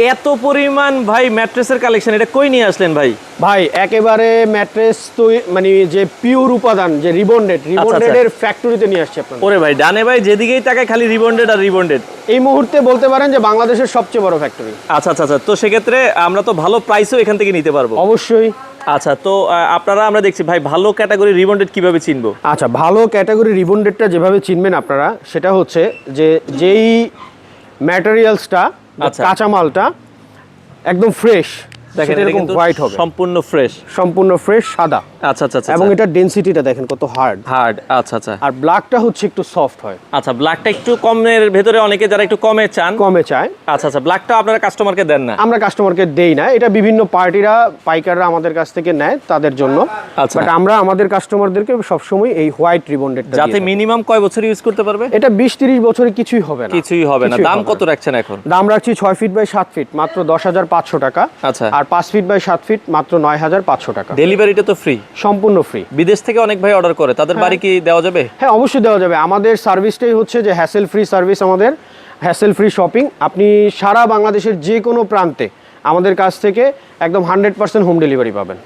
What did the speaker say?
এত পরিমাণ ভাই ম্যাট্রেসের কালেকশন, এটা কই নিয়ে আসলেন ভাই? ভাই একেবারে ম্যাট্রেস তো মানে যে পিওর উপাদান যে রিবন্ডেডের ফ্যাক্টরিতে নিয়ে আসছে আপনাদের। ওরে ভাই, ডানে ভাই যেদিকেই তাকায় খালি রিবন্ডেড আর রিবন্ডেড। এই মুহূর্তে বলতে পারেন যে বাংলাদেশের সবচেয়ে বড় ফ্যাক্টরি। আচ্ছা আচ্ছা আচ্ছা, তো সেক্ষেত্রে আমরা তো ভালো প্রাইসও এখান থেকে নিতে পারবো অবশ্যই। আচ্ছা, তো আপনারা আমরা দেখছি ভাই ভালো ক্যাটাগরি রিবন্ডেড কিভাবে চিনবো? আচ্ছা, ভালো ক্যাটাগরি রিবন্ডেডটা যেভাবে চিনবেন আপনারা, সেটা হচ্ছে যে যেই ম্যাটেরিয়ালসটা আচ্ছা। কাঁচামালটা একদম ফ্রেশ, দেখেন সেটা এটা এরকম কিন্তু হোয়াইট হবে, সম্পূর্ণ ফ্রেশ। সম্পূর্ণ ফ্রেশ সাদা। আচ্ছা আচ্ছা আচ্ছা, এবং এটা ডেনসিটিটা দেখেন কত হার্ড। আচ্ছা আচ্ছা। আর ব্ল্যাকটা হচ্ছে একটু সফট হয়। আচ্ছা, ব্ল্যাকটা একটু কমের ভেতরে, অনেকে যারা একটু কমে চান কমে চায়। আচ্ছা আচ্ছা, ব্ল্যাকটা আপনারা কাস্টমারকে দেন না? আমরা কাস্টমারকে দেই না, এটা বিভিন্ন পার্টিরা পাইকাররা আমাদের কাছ থেকে নেয় তাদের জন্য। আচ্ছা। বাট আমরা আমাদের কাস্টমারদেরকে সবসময় এই হোয়াইট রিবন্ডেডটা যাতে মিনিমাম কয় বছর ইউজ করতে পারবে? এটা 20-30 বছরে কিছুই হবে না। কিছুই হবে না। দাম কত রাখছেন এখন? দাম রাখছি 6 ফিট বাই 7 ফিট মাত্র 10,500 টাকা। আচ্ছা। আর 5 ফিট বাই 7 ফিট মাত্র 9,500 টাকা। ডেলিভারিটা তো ফ্রি? সম্পূর্ণ ফ্রি। বিদেশ থেকে অনেক ভাই অর্ডার করে, তাদের বাড়ি কি দেওয়া যাবে? হ্যাঁ, অবশ্যই দেওয়া যাবে। আমাদের সার্ভিসটাই হচ্ছে যে হ্যাসেল ফ্রি সার্ভিস, আমাদের হ্যাসেল ফ্রি শপিং। আপনি সারা বাংলাদেশের যে কোনো প্রান্তে আমাদের কাছ থেকে একদম 100% হোম ডেলিভারি পাবেন।